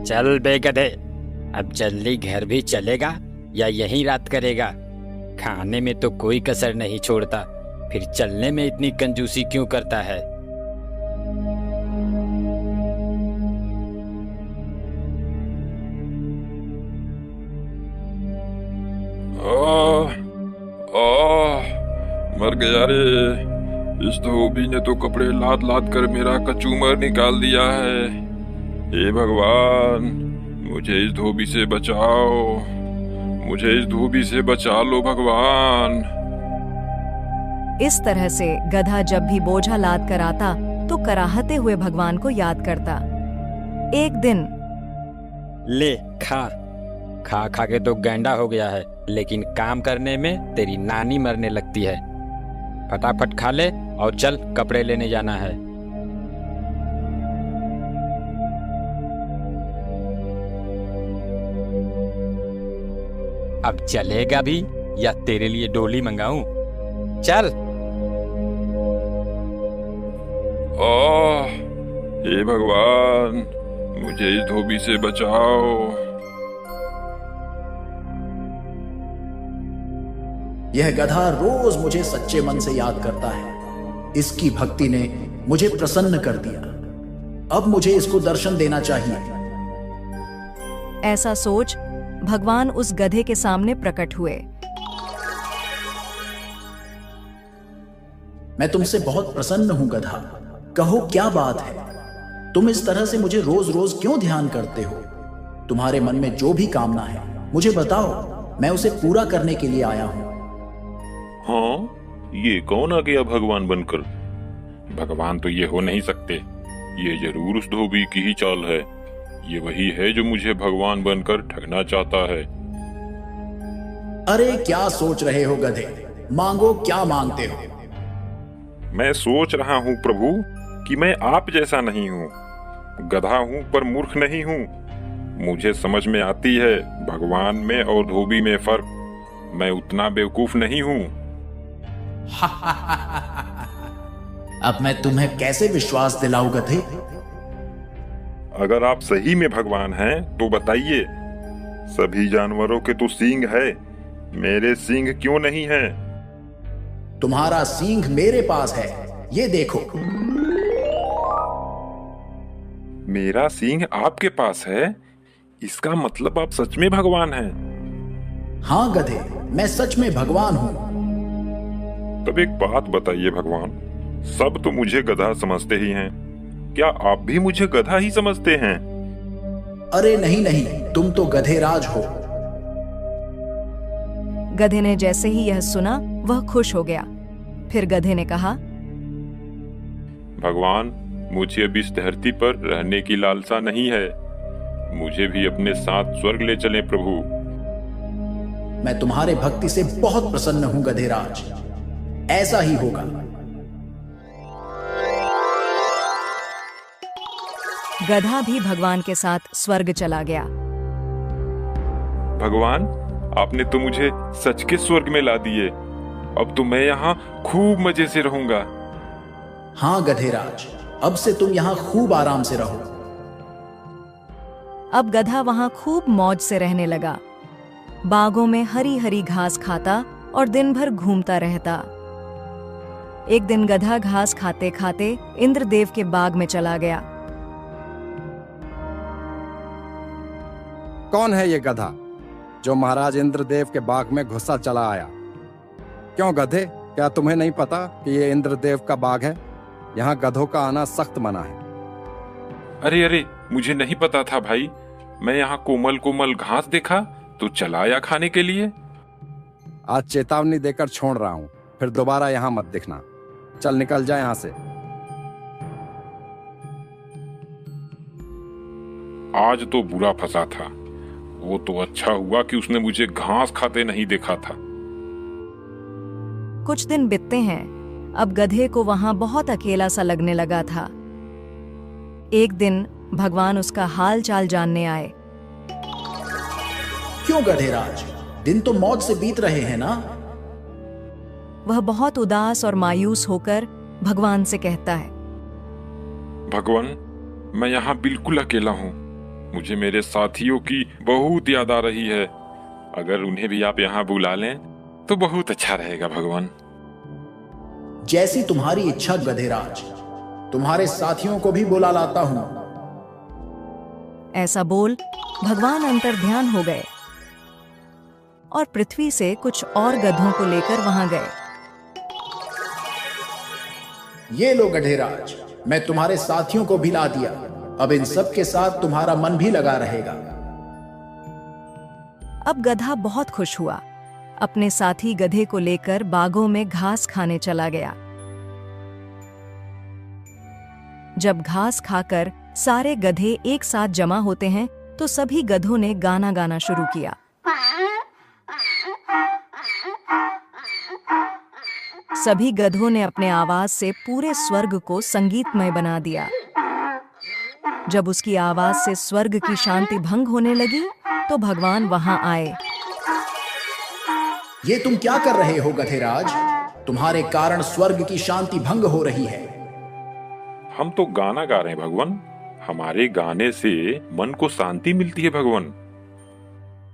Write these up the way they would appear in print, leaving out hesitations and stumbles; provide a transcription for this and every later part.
चल बे गधे, अब जल्दी घर भी चलेगा या यहीं रात करेगा? खाने में तो कोई कसर नहीं छोड़ता, फिर चलने में इतनी कंजूसी क्यों करता है? आह, आह, मर गया रे। इस धोबी ने तो कपड़े लाद लाद कर मेरा कचूमर निकाल दिया है। हे भगवान, मुझे इस धोबी से बचाओ, मुझे इस धोबी से बचा लो भगवान। इस तरह से गधा जब भी बोझा लाद कर आता तो कराहते हुए भगवान को याद करता। एक दिन ले खा खा खा के तो गैंडा हो गया है, लेकिन काम करने में तेरी नानी मरने लगती है। फटाफट खा ले और चल, कपड़े लेने जाना है। अब चलेगा भी या तेरे लिए डोली मंगाऊं? चल। आह, हे भगवान, मुझे इस धोबी से बचाओ। यह गधा रोज मुझे सच्चे मन से याद करता है। इसकी भक्ति ने मुझे प्रसन्न कर दिया। अब मुझे इसको दर्शन देना चाहिए। ऐसा सोच भगवान उस गधे के सामने प्रकट हुए। मैं तुमसे बहुत प्रसन्न हूं गधा, कहो क्या बात है? तुम इस तरह से मुझे रोज रोज क्यों ध्यान करते हो? तुम्हारे मन में जो भी कामना है मुझे बताओ, मैं उसे पूरा करने के लिए आया हूं। हाँ, ये कौन आ गया भगवान बनकर? भगवान तो ये हो नहीं सकते। ये जरूर उस धोबी की ही चाल है। ये वही है जो मुझे भगवान बनकर ठगना चाहता है। अरे क्या सोच रहे हो गधे? मांगो, क्या मांगते हो? मैं सोच रहा हूँ प्रभु कि मैं आप जैसा नहीं हूँ। गधा हूँ पर मूर्ख नहीं हूँ। मुझे समझ में आती है भगवान में और धोबी में फर्क। मैं उतना बेवकूफ नहीं हूँ। अब मैं तुम्हें कैसे विश्वास दिलाऊं गधे? अगर आप सही में भगवान हैं तो बताइए। सभी जानवरों के तो सींग है, मेरे सींग क्यों नहीं है? तुम्हारा सींग मेरे पास है, ये देखो। मेरा सींग आपके पास है? इसका मतलब आप सच में भगवान हैं। हाँ गधे, मैं सच में भगवान हूँ। तब एक बात बताइए भगवान, सब तो मुझे गधा समझते ही हैं, क्या आप भी मुझे गधा ही समझते हैं? अरे नहीं नहीं, तुम तो गधेराज हो। गधे ने जैसे ही यह सुना वह खुश हो गया। फिर गधे ने कहा, भगवान, मुझे अब इस धरती पर रहने की लालसा नहीं है। मुझे भी अपने साथ स्वर्ग ले चलें प्रभु। मैं तुम्हारे भक्ति से बहुत प्रसन्न हूं गधेराज, ऐसा ही होगा। गधा भी भगवान के साथ स्वर्ग चला गया। भगवान, आपने तो मुझे सच के स्वर्ग में ला दिए। अब तो मैं यहाँ खूब मजे से रहूंगा। हाँ गधेराज, अब से तुम यहाँ खूब आराम से रहो। अब गधा वहां खूब मौज से रहने लगा। बागों में हरी हरी घास खाता और दिन भर घूमता रहता। एक दिन गधा घास खाते खाते इंद्रदेव के बाग में चला गया। कौन है ये गधा जो महाराज इंद्रदेव के बाग में घुसा चला आया? क्यों गधे, क्या तुम्हें नहीं पता कि ये इंद्रदेव का बाग है? यहाँ गधों का आना सख्त मना है। अरे अरे, मुझे नहीं पता था भाई। मैं यहाँ कोमल कोमल घास देखा तो चला आया खाने के लिए। आज चेतावनी देकर छोड़ रहा हूँ, फिर दोबारा यहाँ मत दिखना। चल निकल जा यहाँ से। आज तो बुरा फंसा था। वो तो अच्छा हुआ कि उसने मुझे घास खाते नहीं देखा था। कुछ दिन बीतते हैं। अब गधे को वहां बहुत अकेला सा लगने लगा था। एक दिन भगवान उसका हाल चाल जानने आए। क्यों गधेराज, दिन तो मौज से बीत रहे हैं ना? वह बहुत उदास और मायूस होकर भगवान से कहता है, भगवान, मैं यहाँ बिल्कुल अकेला हूँ। मुझे मेरे साथियों की बहुत याद आ रही है। अगर उन्हें भी आप यहाँ बुला लें तो बहुत अच्छा रहेगा भगवान। जैसी तुम्हारी इच्छा गधेराज, तुम्हारे साथियों को भी बुला लाता हूं। ऐसा बोल भगवान अंतर्ध्यान हो गए और पृथ्वी से कुछ और गधों को लेकर वहां गए। ये लो गधेराज, मैं तुम्हारे साथियों को भी ला दिया। अब इन सब के साथ तुम्हारा मन भी लगा रहेगा। अब गधा बहुत खुश हुआ। अपने साथी गधे को लेकर बागों में घास खाने चला गया। जब घास खाकर सारे गधे एक साथ जमा होते हैं तो सभी गधों ने गाना गाना शुरू किया। सभी गधों ने अपने आवाज से पूरे स्वर्ग को संगीतमय बना दिया। जब उसकी आवाज से स्वर्ग की शांति भंग होने लगी तो भगवान वहां आए। ये तुम क्या कर रहे हो गधेराज? तुम्हारे कारण स्वर्ग की शांति भंग हो रही है। हम तो गाना गा रहे हैं भगवान। हमारे गाने से मन को शांति मिलती है भगवान।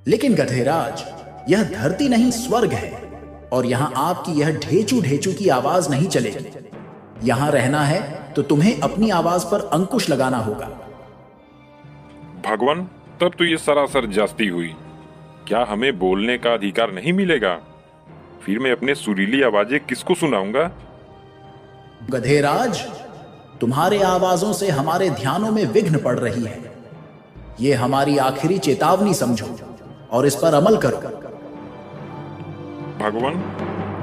लेकिन गधेराज, यह धरती नहीं स्वर्ग है, और यहाँ आपकी यह ढेचू ढेचू की आवाज नहीं चलेगी। यहाँ रहना है तो तुम्हें अपनी आवाज पर अंकुश लगाना होगा। भगवान, तब तो ये सरासर जास्ती हुई। क्या हमें बोलने का अधिकार नहीं मिलेगा? फिर मैं अपने सुरीली आवाजें किसको सुनाऊंगा? गधेराज, तुम्हारे आवाजों से हमारे ध्यानों में विघ्न पड़ रही है। ये हमारी आखिरी चेतावनी समझो और इस पर अमल करो। भगवान,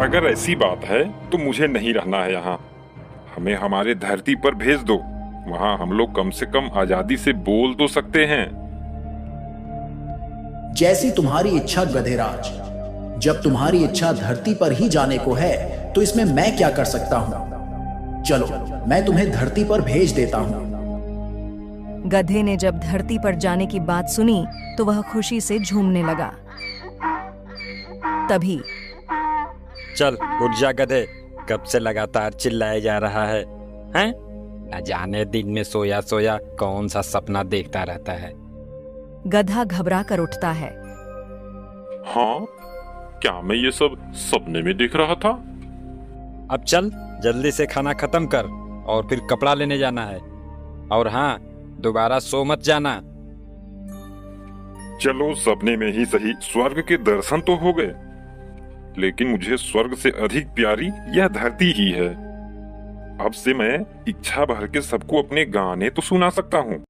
अगर ऐसी बात है तो मुझे नहीं रहना है यहाँ। हमें हमारे धरती पर भेज दो। वहाँ हम लोग कम से कम आजादी से बोल तो सकते हैं। जैसी तुम्हारी इच्छा गधेराज। जब तुम्हारी इच्छा धरती पर ही जाने को है तो इसमें मैं क्या कर सकता हूँ? चलो, मैं तुम्हें धरती पर भेज देता हूँ। गधे ने जब धरती पर जाने की बात सुनी तो वह खुशी से झूमने लगा। तभी चल उठ जा गधे, कब से लगातार चिल्लाया जा रहा है, हैं? न जाने दिन में सोया सोया कौन सा सपना देखता रहता है। गधा घबरा कर उठता है। हाँ, क्या मैं ये सब सपने में देख रहा था? अब चल जल्दी से खाना खत्म कर और फिर कपड़ा लेने जाना है। और हाँ, दोबारा सो मत जाना। चलो, सपने में ही सही, स्वर्ग के दर्शन तो हो गए। लेकिन मुझे स्वर्ग से अधिक प्यारी यह धरती ही है। अब से मैं इच्छा भर के सबको अपने गाने तो सुना सकता हूँ।